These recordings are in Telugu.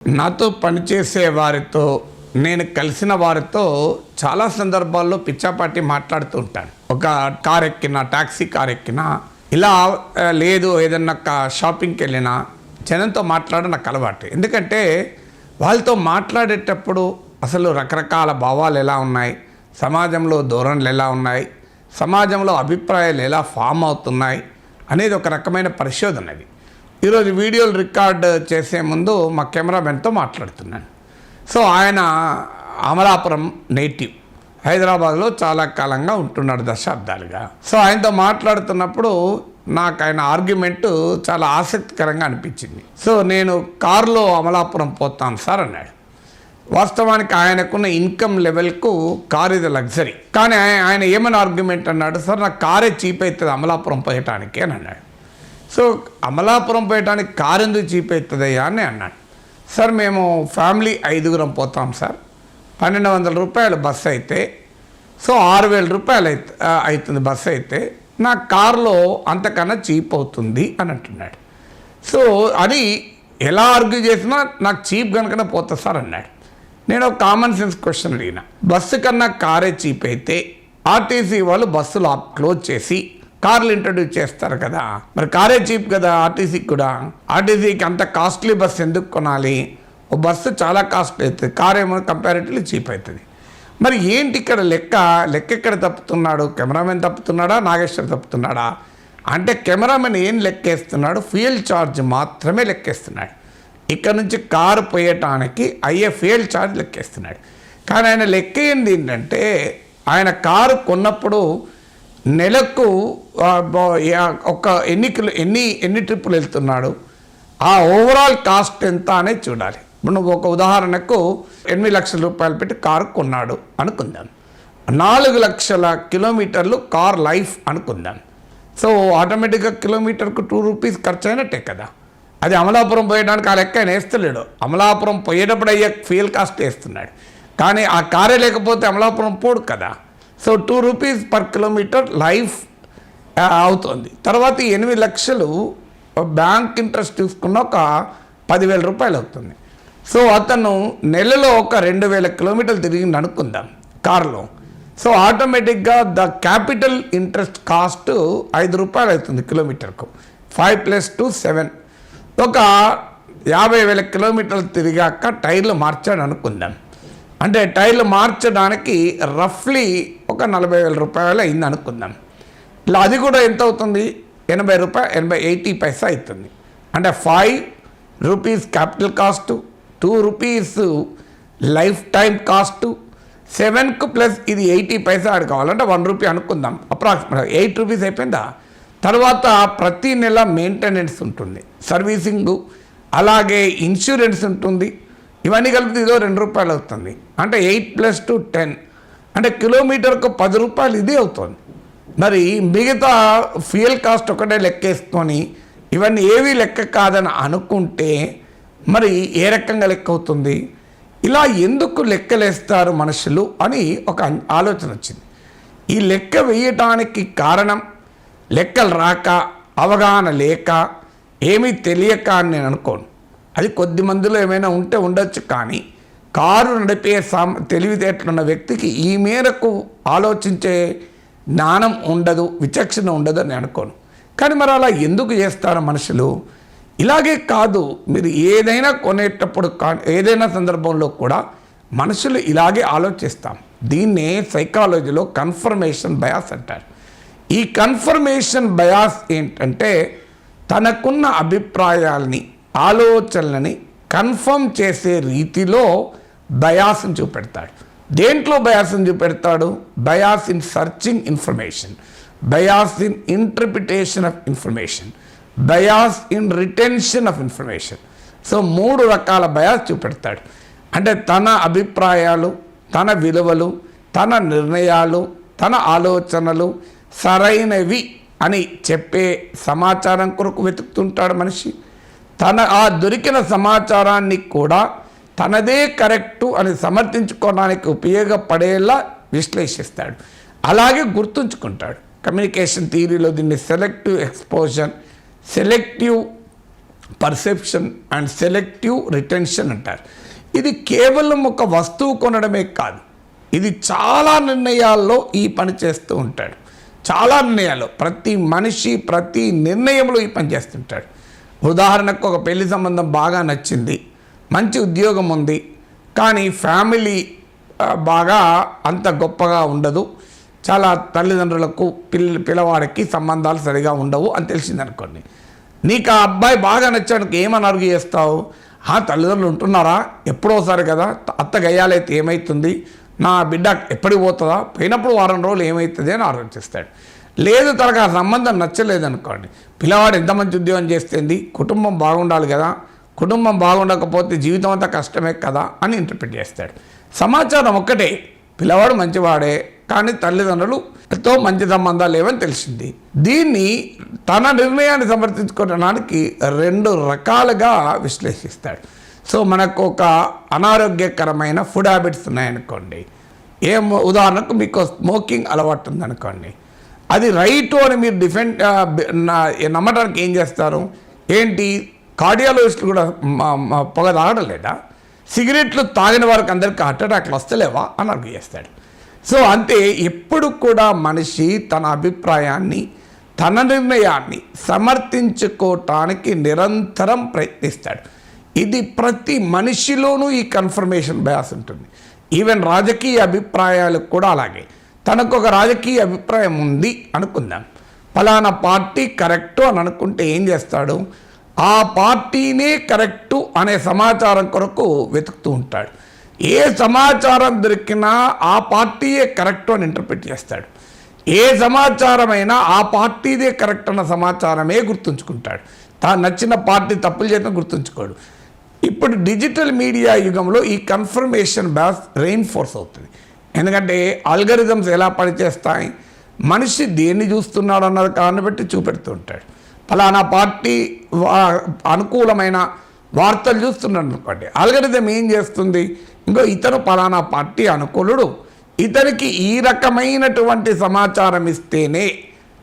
నాతో పనిచేసే వారితో నేను కలిసిన వారితో చాలా సందర్భాల్లో పిచ్చాపాటి మాట్లాడుతూ ఉంటాను. ఒక కార్ ఎక్కినా, టాక్సీ కార్ ఎక్కినా, ఇలా లేదు ఏదన్నా షాపింగ్కి వెళ్ళినా జనంతో మాట్లాడడం నాకు అలవాటు. ఎందుకంటే వాళ్ళతో మాట్లాడేటప్పుడు అసలు రకరకాల భావాలు ఎలా ఉన్నాయి, సమాజంలో ధోరణులు ఎలా ఉన్నాయి, సమాజంలో అభిప్రాయాలు ఎలా ఫామ్ అవుతున్నాయి అనేది ఒక రకమైన పరిశోధన. అది ఈరోజు వీడియోలు రికార్డ్ చేసే ముందు మా కెమెరామెన్తో మాట్లాడుతున్నాను. సో ఆయన అమలాపురం నేటివ్, హైదరాబాద్లో చాలా కాలంగా ఉంటున్నాడు, దశాబ్దాలుగా. సో ఆయనతో మాట్లాడుతున్నప్పుడు నాకు ఆయన ఆర్గ్యుమెంట్ చాలా ఆసక్తికరంగా అనిపించింది. సో నేను కారులో అమలాపురం పోతాను సార్ అన్నాడు. వాస్తవానికి ఆయనకున్న ఇన్కమ్ లెవెల్కు కార్ ఇది లగ్జరీ. కానీ ఆయన ఏమైనా ఆర్గ్యుమెంట్ అన్నాడు, సార్ నాకు కారే చీప్ అవుతుంది అమలాపురం పోయటానికి అని అన్నాడు. సో అమలాపురం పోయటానికి కారు ఎందుకు చీప్ అవుతుందయ్యా అని అన్నాడు. సార్ మేము ఫ్యామిలీ 5గురం పోతాం సార్, 1200 రూపాయలు బస్సు అయితే, సో 6000 రూపాయలు అవుతుంది బస్సు అయితే, నా కారులో అంతకన్నా చీప్ అవుతుంది అని అంటున్నాడు. సో అది ఎలా ఆర్గ్యూ చేసినా నాకు చీప్ కనుకనే పోతుంది సార్ అన్నాడు. నేను ఒక కామన్ సెన్స్ క్వశ్చన్ అడిగిన, బస్సు కన్నా కారే చీప్ అయితే ఆర్టీసీ వాళ్ళు బస్సులు క్లోజ్ చేసి కార్లు ఇంట్రడ్యూస్ చేస్తారు కదా, మరి కారే చీప్ కదా ఆర్టీసీకి కూడా. ఆర్టీసీకి అంత కాస్ట్లీ బస్సు ఎందుకు కొనాలి? ఓ బస్సు చాలా కాస్ట్లీ అవుతుంది, కార్ ఏమో కంపారిటివ్లీ చీప్ అవుతుంది. మరి ఏంటి ఇక్కడ లెక్క ఎక్కడ తప్పుతున్నాడు? కెమెరామెన్ తప్పుతున్నాడా, నాగేశ్వర్ తప్పుతున్నాడా? అంటే కెమెరామెన్ ఏం లెక్కేస్తున్నాడు? ఫ్యూయల్ ఛార్జ్ మాత్రమే లెక్కేస్తున్నాడు. ఇక్కడ నుంచి కారు పోయటానికి అయ్యే ఫ్యూయల్ ఛార్జ్ లెక్కేస్తున్నాడు. కానీ ఆయన లెక్కేయింది ఏంటంటే, ఆయన కారు కొన్నప్పుడు నెలకు ఒక ఎన్ని ట్రిప్పులు వెళ్తున్నాడు, ఆ ఓవరాల్ కాస్ట్ ఎంత అనేది చూడాలి. నువ్వు ఒక ఉదాహరణకు 8 లక్షల రూపాయలు పెట్టి కారు కొన్నాడు అనుకుందాం, 4 లక్షల కిలోమీటర్లు కార్ లైఫ్ అనుకుందాం. సో ఆటోమేటిక్గా కిలోమీటర్కు 2 రూపీస్ ఖర్చు అయినట్టే కదా. అది అమలాపురం పోయడానికి ఆ లెక్క ఆయన వేస్తలేడు, అమలాపురం పోయేటప్పుడు అయ్యే ఫ్యూయల్ కాస్ట్ వేస్తున్నాడు. కానీ ఆ కారే లేకపోతే అమలాపురం పోడు కదా. So 2 rupees per kilometre life అవుతుంది. తర్వాత 8 లక్షలు బ్యాంక్ ఇంట్రెస్ట్ తీసుకున్న ఒక 10,000 రూపాయలు అవుతుంది. సో అతను నెలలో ఒక 2,000 కిలోమీటర్లు తిరిగింది అనుకుందాం కారులో. సో ఆటోమేటిక్గా ద క్యాపిటల్ ఇంట్రెస్ట్ కాస్ట్ 5 రూపాయలు అవుతుంది కిలోమీటర్కు. 5 + 2 7, ఒక 50,000 కిలోమీటర్లు తిరిగాక టైర్లు మార్చాడు అనుకుందాం. అంటే టైర్లు మార్చడానికి రఫ్లీ ఒక 40,000 రూపాయలు అయింది అనుకుందాం. ఇలా అది కూడా ఎంత అవుతుంది? 80 పైసా అవుతుంది. అంటే 5 rupees capital cost, 2 rupees life time cost, 7కు ప్లస్ ఇది 80 పైసా ఆడు కావాలంటే 1 రూపీ అనుకుందాం, అప్రాక్సిమేట్గా 8 రూపీస్ అయిపోయిందా. తర్వాత ప్రతి నెల మెయింటెనెన్స్ ఉంటుంది, సర్వీసింగు, అలాగే ఇన్సూరెన్స్ ఉంటుంది. ఇవన్నీ కలిపి ఇదో 2 రూపాయలు అవుతుంది. అంటే 8 + 2 10, అంటే కిలోమీటర్కు 10 రూపాయలు ఇది అవుతుంది. మరి మిగతా ఫ్యూయల్ కాస్ట్ ఒకటే లెక్కేసుకొని ఇవన్నీ ఏవి లెక్క కాదని అనుకుంటే మరి ఏ రకంగా లెక్క అవుతుంది? ఇలా ఎందుకు లెక్కలేస్తారు మనుషులు అని ఒక ఆలోచన వచ్చింది. ఈ లెక్క వేయటానికి కారణం లెక్కలు రాక, అవగాహన లేక, ఏమీ తెలియక అని నేను అనుకోను. అది కొద్ది మందిలో ఏమైనా ఉంటే ఉండొచ్చు. కానీ కారు నడిపే తెలివితేటలున్న వ్యక్తికి ఈ మేరకు ఆలోచించే జ్ఞానం ఉండదు, విచక్షణ ఉండదు అని అనుకోను. కానీ మరి అలా ఎందుకు చేస్తారు మనుషులు? ఇలాగే కాదు, మీరు ఏదైనా కొనేటప్పుడు ఏదైనా సందర్భంలో కూడా మనుషులు ఇలాగే ఆలోచిస్తాం. దీన్నే సైకాలజీలో కన్ఫర్మేషన్ బయాస్ అంటారు. ఈ కన్ఫర్మేషన్ బయాస్ ఏంటంటే, తనకున్న అభిప్రాయాల్ని, ఆలోచనలని కన్ఫర్మ్ చేసే రీతిలో బయాస్ని చూపెడతాడు. దేంట్లో బయాస్ని చూపెడతాడు? Bias in searching information, bias in interpretation of information, bias in retention of information. So 3 రకాల బయాస్ చూపెడతాడు. అంటే తన అభిప్రాయాలు, తన విలువలు, తన నిర్ణయాలు, తన ఆలోచనలు సరైనవి అని చెప్పే సమాచారం కొరకు వెతుకుతుంటాడు మనిషి. ఆ దొరికిన సమాచారాన్ని కూడా తనదే కరెక్టు అని సమర్థించుకోవడానికి ఉపయోగపడేలా విశ్లేషిస్తాడు, అలాగే గుర్తుంచుకుంటాడు. కమ్యూనికేషన్ థియరీలో దీన్ని selective exposure, selective perception and selective retention అంటారు. ఇది కేవలం ఒక వస్తువు కొనడమే కాదు, ఇది చాలా నిర్ణయాల్లో ఈ పని చేస్తూ ఉంటాడు. చాలా నిర్ణయాలు, ప్రతి మనిషి ప్రతి నిర్ణయంలో ఈ పని చేస్తుంటాడు. ఉదాహరణకు ఒక పెళ్లి సంబంధం బాగా నచ్చింది, మంచి ఉద్యోగం ఉంది, కానీ ఫ్యామిలీ బాగా అంత గొప్పగా ఉండదు, చాలా తల్లిదండ్రులకు పిల్లవాడికి సంబంధాలు సరిగా ఉండవు అని తెలిసిందనుకోండి. నీకు ఆ అబ్బాయి బాగా నచ్చాడు, ఏమని అరుగు చేస్తావు? తల్లిదండ్రులు ఉంటున్నారా, ఎప్పుడోసారి కదా, అత్త గయ్యాలైతే ఏమవుతుంది, నా బిడ్డ ఎప్పటికి పోతుందా, పోయినప్పుడు వారం రోజులు ఏమవుతుంది అని ఆలోచిస్తాడు. లేదు, తనకు ఆ సంబంధం నచ్చలేదనుకోండి, పిల్లవాడు ఎంత మంచి ఉద్యోగం చేస్తుంది, కుటుంబం బాగుండాలి కదా, కుటుంబం బాగుండకపోతే జీవితం అంతా కష్టమే కదా అని ఇంటర్ప్రిట్ చేస్తాడు. సమాచారం ఒక్కటే, పిల్లవాడు మంచివాడే కానీ తల్లిదండ్రులతో మంచి సంబంధాలు లేవని తెలిసింది. దీన్ని తన నిర్ణయాన్ని సమర్థించుకోవడానికి 2 రకాలుగా విశ్లేషిస్తాడు. సో మనకు ఒక అనారోగ్యకరమైన ఫుడ్ హ్యాబిట్స్ ఉన్నాయనుకోండి, ఉదాహరణకు మీకు స్మోకింగ్ అలవాటు ఉందనుకోండి, అది రైటు అని మీరు నమ్మడానికి ఏం చేస్తారు? ఏంటి, కార్డియాలజిస్టులు కూడా పొగ తాగడం లేదా? సిగరెట్లు తాగిన వారికి అందరికీ హార్ట్ అటాక్లు వస్తలేవా అని అర్గు చేస్తాడు. సో అంతే, ఎప్పుడు కూడా మనిషి తన అభిప్రాయాన్ని, తన నిర్ణయాన్ని సమర్థించుకోవటానికి నిరంతరం ప్రయత్నిస్తాడు. ఇది ప్రతి మనిషిలోనూ ఈ కన్ఫర్మేషన్ బయాస్ ఉంటుంది. ఈవెన్ రాజకీయ అభిప్రాయాలకు కూడా అలాగే. తనకు ఒక రాజకీయ అభిప్రాయం ఉంది అనుకుందాం, ఫలానా పార్టీ కరెక్టు అని అనుకుంటే ఏం చేస్తాడు? ఆ పార్టీనే కరెక్టు అనే సమాచారం కొరకు వెతుకుతూ ఉంటాడు. ఏ సమాచారం దొరికినా ఆ పార్టీయే కరెక్టు అని ఇంటర్ప్రిట్ చేస్తాడు. ఏ సమాచారమైనా ఆ పార్టీదే కరెక్ట్ అన్న సమాచారమే గుర్తుంచుకుంటాడు. తాను నచ్చిన పార్టీ తప్పులు చేయడం గుర్తుంచుకోడు. ఇప్పుడు డిజిటల్ మీడియా యుగంలో ఈ కన్ఫర్మేషన్ బయాస్ రెయిన్ఫోర్స్ అవుతుంది. ఎందుకంటే ఆల్గరిథమ్స్ ఎలా పనిచేస్తాయి, మనిషి దేన్ని చూస్తున్నాడు అన్నది కారణం బట్టి చూపెడుతూ ఉంటాడు. ఫలానా పార్టీ అనుకూలమైన వార్తలు చూస్తున్నాడు అనుకోండి, ఆల్గరిథం ఏం చేస్తుంది, ఇంకో ఇతను ఫలానా పార్టీ అనుకూలుడు, ఇతనికి ఈ రకమైనటువంటి సమాచారం ఇస్తేనే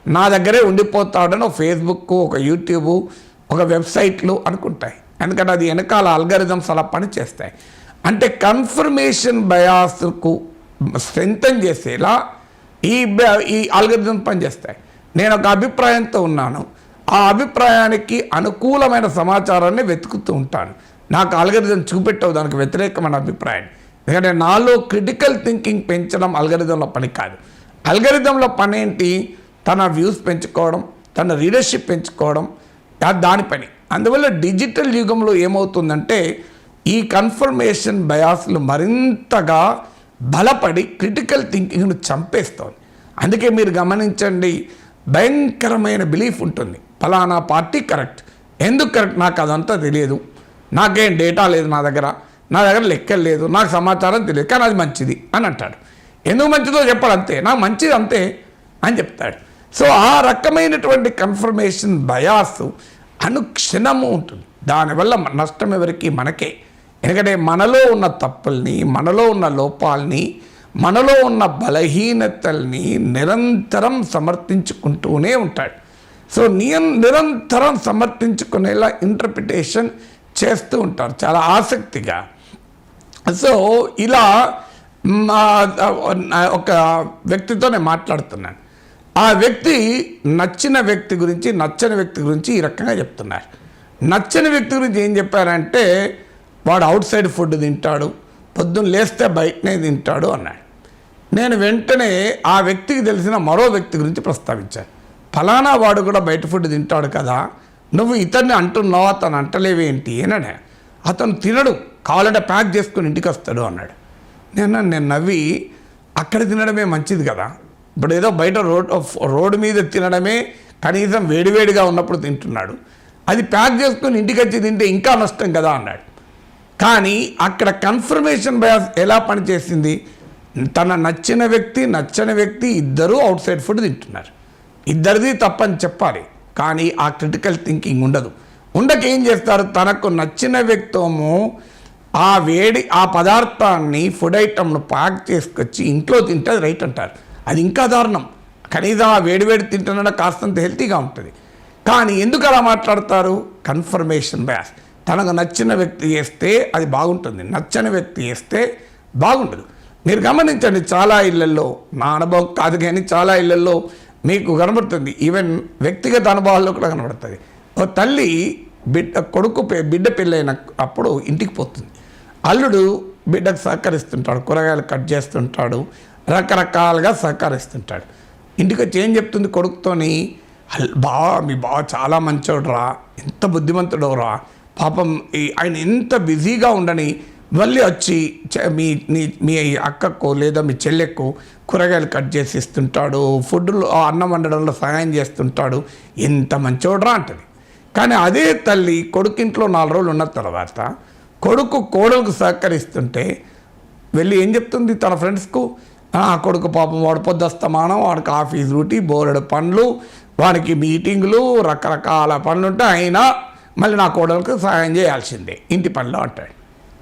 నా దగ్గరే ఉండిపోతాడని ఒక ఫేస్బుక్, ఒక యూట్యూబ్, ఒక వెబ్సైట్లు అనుకుంటాయి. ఎందుకంటే అది వెనకాల ఆల్గరిథమ్స్ అలా పనిచేస్తాయి. అంటే కన్ఫర్మేషన్ బయాస్కు స్ట్రెంథన్ చేసేలా ఈ ఆల్గరిథమ్స్ పనిచేస్తాయి. నేను ఒక అభిప్రాయంతో ఉన్నాను, ఆ అభిప్రాయానికి అనుకూలమైన సమాచారాన్ని వెతుకుతూ ఉంటాను. నాకు ఆల్గరిథం చూపెట్టవు దానికి వ్యతిరేకమైన అభిప్రాయాన్ని. ఎందుకంటే నాలో క్రిటికల్ థింకింగ్ పెంచడం ఆల్గరిథంలో పని కాదు. ఆల్గరిథంలో పని ఏంటి, తన వ్యూస్ పెంచుకోవడం, తన రీడర్షిప్ పెంచుకోవడం, దాని పని. అందువల్ల డిజిటల్ యుగంలో ఏమవుతుందంటే ఈ కన్ఫర్మేషన్ బయాస్లు మరింతగా బలపడి క్రిటికల్ థింకింగ్ను చంపేస్తోంది. అందుకే మీరు గమనించండి, భయంకరమైన బిలీఫ్ ఉంటుంది, ఫలానా పార్టీ కరెక్ట్. ఎందుకు కరెక్ట్ నాకు అదంతా తెలియదు, నాకేం డేటా లేదు, నా దగ్గర లెక్కలు లేదు, నాకు సమాచారం తెలియదు, కానీ అది మంచిది అని అంటాడు. ఎందుకు మంచిదో చెప్పాడు, అంతే, నాకు మంచిది అంతే అని చెప్తాడు. సో ఆ రకమైనటువంటి కన్ఫర్మేషన్ బయాస్ అనుక్షణము ఉంటుంది. దానివల్ల నష్టం ఎవరికి, మనకే. ఎందుకంటే మనలో ఉన్న తప్పుల్ని, మనలో ఉన్న లోపాలని, మనలో ఉన్న బలహీనతల్ని నిరంతరం సమర్థించుకుంటూనే ఉంటాడు. సో నిరంతరం సమర్థించుకునేలా ఇంటర్ప్రిటేషన్ చేస్తూ ఉంటారు చాలా ఆసక్తిగా. సో ఇలా ఒక వ్యక్తితో నేను మాట్లాడుతున్నాను. ఆ వ్యక్తి నచ్చిన వ్యక్తి గురించి, నచ్చని వ్యక్తి గురించి ఈ రకంగా చెప్తున్నారు. నచ్చని వ్యక్తి గురించి ఏం చెప్పారంటే, వాడు అవుట్ సైడ్ ఫుడ్ తింటాడు, పొద్దున్న లేస్తే బయటనే తింటాడు అన్నాడు. నేను వెంటనే ఆ వ్యక్తికి తెలిసిన మరో వ్యక్తి గురించి ప్రస్తావించాను. ఫలానా వాడు కూడా బయట ఫుడ్ తింటాడు కదా, నువ్వు ఇతన్ని అంటున్నావు, అతను అంటలేవేంటి అని. అతను తినడు, కావాలంటే ప్యాక్ చేసుకుని ఇంటికి వస్తాడు అన్నాడు. నేను నవ్వి, అక్కడ తినడమే మంచిది కదా, ఇప్పుడు ఏదో బయట రోడ్డు మీద తినడమే, కనీసం వేడివేడిగా ఉన్నప్పుడు తింటున్నాడు, అది ప్యాక్ చేసుకుని ఇంటికి వచ్చి తింటే ఇంకా నష్టం కదా అన్నాడు. కానీ అక్కడ కన్ఫర్మేషన్ బయాస్ ఎలా పనిచేసింది, తన నచ్చిన వ్యక్తి, నచ్చని వ్యక్తి ఇద్దరూ అవుట్ సైడ్ ఫుడ్ తింటున్నారు, ఇద్దరిది తప్పని చెప్పాలి, కానీ ఆ క్రిటికల్ థింకింగ్ ఉండదు. ఏం చేస్తారు, తనకు నచ్చిన వ్యక్తము ఆ పదార్థాన్ని, ఫుడ్ ఐటమ్ను ప్యాక్ చేసుకొచ్చి ఇంట్లో తింటే రైట్ అంటారు. అది ఇంకా దారుణం, కనీసం ఆ వేడివేడి తింటున్న కాస్తంత హెల్తీగా ఉంటుంది. కానీ ఎందుకు అలా మాట్లాడతారు? Confirmation bias. తనకు నచ్చిన వ్యక్తి చేస్తే అది బాగుంటుంది, నచ్చని వ్యక్తి చేస్తే బాగుండదు. మీరు గమనించండి, చాలా ఇళ్లలో, నా అనుభవం కాదు కానీ చాలా ఇళ్లలో మీకు కనబడుతుంది, ఈవెన్ వ్యక్తిగత అనుభవాల్లో కూడా కనబడుతుంది. ఓ తల్లి బిడ్డ పెళ్ళైన అప్పుడు ఇంటికి పోతుంది. అల్లుడు బిడ్డకు సహకరిస్తుంటాడు, కూరగాయలు కట్ చేస్తుంటాడు, రకరకాలుగా సహకరిస్తుంటాడు. ఇంటికి వచ్చి ఏం చెప్తుంది కొడుకుతోని? మీ బావ చాలా మంచోడురా, ఎంత బుద్ధిమంతుడోరా, పాపం ఆయన ఎంత బిజీగా ఉండని మళ్ళీ వచ్చి మీ అక్కకు లేదా మీ చెల్లెకు కూరగాయలు కట్ చేసి ఇస్తుంటాడు, ఫుడ్లో అన్నం వండడంలో సహాయం చేస్తుంటాడు, ఎంత మంచోడురా అంటది. కానీ అదే తల్లి కొడుకింట్లో 4 రోజులు ఉన్న తర్వాత కొడుకు కోడలకు సహకరిస్తుంటే వెళ్ళి ఏం చెప్తుంది తన ఫ్రెండ్స్కు? కొడుకు పాపం వాడు పొద్దుస్తమానం, వాడికి ఆఫీస్ డ్యూటీ, బోలెడు పనులు, వాడికి మీటింగులు, రకరకాల పనులు ఉంటాయి, అయినా మళ్ళీ నా కోడలకు సహాయం చేయాల్సిందే ఇంటి పనిలో అంటాడు.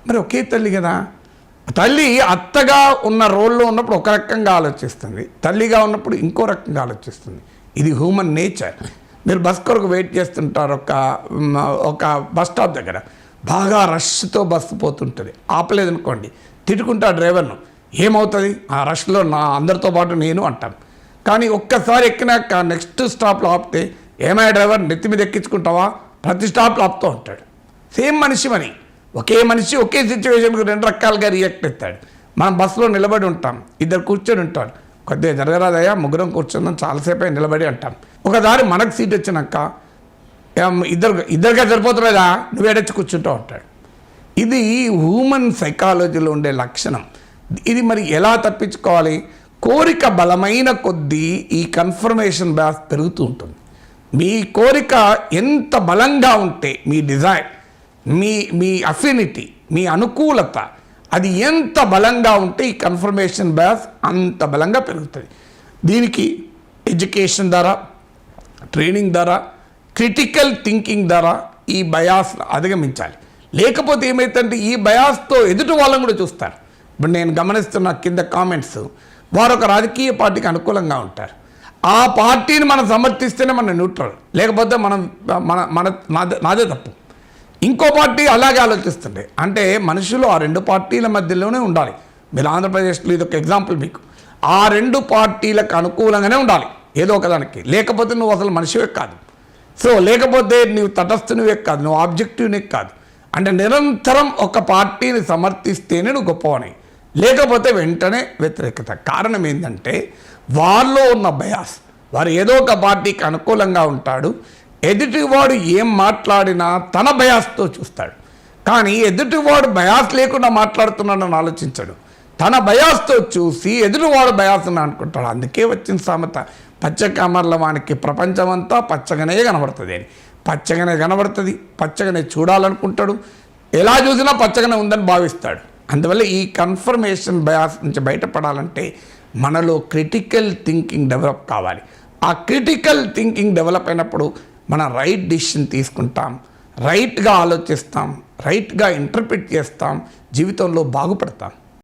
మరి ఒకే తల్లి కదా. తల్లి అత్తగా ఉన్న రోల్లో ఉన్నప్పుడు ఒక రకంగా ఆలోచిస్తుంది, తల్లిగా ఉన్నప్పుడు ఇంకో రకంగా ఆలోచిస్తుంది. ఇది హ్యూమన్ నేచర్. మీరు బస్ కొరకు వెయిట్ చేస్తుంటారు, ఒక బస్ స్టాప్ దగ్గర బాగా రష్తో బస్సు పోతుంటుంది, ఆపలేదనుకోండి, తిట్టుకుంటా డ్రైవర్ను. ఏమవుతుంది? ఆ రష్లో అందరితో పాటు నేను అంటాం. కానీ ఒక్కసారి ఎక్కినాక నెక్స్ట్ స్టాప్లో ఆపితే, ఏమైనా డ్రైవర్ నెత్తి మీద ఎక్కించుకుంటావా, ప్రతి స్టాప్లో ఆపుతూ ఉంటాడు. సేమ్ మనిషి మరి, ఒకే మనిషి ఒకే సిచ్యువేషన్కి 2 రకాలుగా రియాక్ట్ అవుతాడు. మనం బస్సులో నిలబడి ఉంటాం, ఇద్దరు కూర్చొని ఉంటారు, కొద్దిగా జరగరాదయ్యా, ముగ్గురం కూర్చుందాం, చాలాసేపు నిలబడి అంటాం. ఒకసారి మనకు సీట్ వచ్చినాక ఇద్దరుగా సరిపోతులేదా, నువ్వేడొచ్చి కూర్చుంటావు అంటాడు. ఇది హ్యూమన్ సైకాలజీలో ఉండే లక్షణం. ఇది మరి ఎలా తప్పించుకోవాలి? కోరిక బలమైన కొద్దీ ఈ కన్ఫర్మేషన్ బయాస్ పెరుగుతూ ఉంటుంది. మీ కోరిక ఎంత బలంగా ఉంటే, మీ డిజైర్, మీ అఫినిటీ, మీ అనుకూలత అది ఎంత బలంగా ఉంటే ఈ కన్ఫర్మేషన్ బయాస్ అంత బలంగా పెరుగుతుంది. దీనికి ఎడ్యుకేషన్ ద్వారా, ట్రైనింగ్ ద్వారా, క్రిటికల్ థింకింగ్ ద్వారా ఈ బయాస్ అధిగమించాలి. లేకపోతే ఏమైతుందంటే ఈ బయాస్తో ఎదుటి వాళ్ళని కూడా చూస్తారు. ఇప్పుడు నేను గమనిస్తున్న కింద కామెంట్స్, వారు ఒక రాజకీయ పార్టీకి అనుకూలంగా ఉంటారు, ఆ పార్టీని మనం సమర్థిస్తేనే మన న్యూట్రల్, లేకపోతే నాదే తప్పు. ఇంకో పార్టీ అలాగే ఆలోచిస్తుండే, అంటే మనుషులు ఆ 2 పార్టీల మధ్యలోనే ఉండాలి. మీరు ఆంధ్రప్రదేశ్లో ఇది ఒక ఎగ్జాంపుల్ మీకు, ఆ 2 పార్టీలకు అనుకూలంగానే ఉండాలి ఏదో ఒకదానికి, లేకపోతే నువ్వు అసలు మనిషివే కాదు. సో లేకపోతే నువ్వు తటస్థునివే కాదు, నువ్వు ఆబ్జెక్టివ్నే కాదు. అంటే నిరంతరం ఒక పార్టీని సమర్థిస్తేనే నువ్వు గొప్పవని, లేకపోతే వెంటనే వ్యతిరేకత. కారణం ఏంటంటే వారిలో ఉన్న బయాస్, వారు ఏదో ఒక పార్టీకి అనుకూలంగా ఉంటాడు, ఎదుటివాడు ఏం మాట్లాడినా తన బయాస్తో చూస్తాడు. కానీ ఎదుటివాడు బయాస్ లేకుండా మాట్లాడుతున్నాడని ఆలోచించాడు, తన బయాస్తో చూసి ఎదుటివాడు బయాస్ అని అనుకుంటాడు. అందుకే వచ్చిన సామెత, పచ్చకమర్ల వానికి ప్రపంచమంతా పచ్చగానే కనబడుతుంది అని. పచ్చగానే కనబడుతుంది, పచ్చగానే చూడాలనుకుంటాడు, ఎలా చూసినా పచ్చగానే ఉందని భావిస్తాడు. అందువల్ల ఈ కన్ఫర్మేషన్ బయాస్ నుంచి బయటపడాలంటే మనలో క్రిటికల్ థింకింగ్ డెవలప్ కావాలి. ఆ క్రిటికల్ థింకింగ్ డెవలప్ అయినప్పుడు మనం రైట్ డిసిషన్ తీసుకుంటాం, రైట్గా ఆలోచిస్తాం, రైట్గా ఇంటర్ప్రిట్ చేస్తాం, జీవితంలో బాగుపడతాం.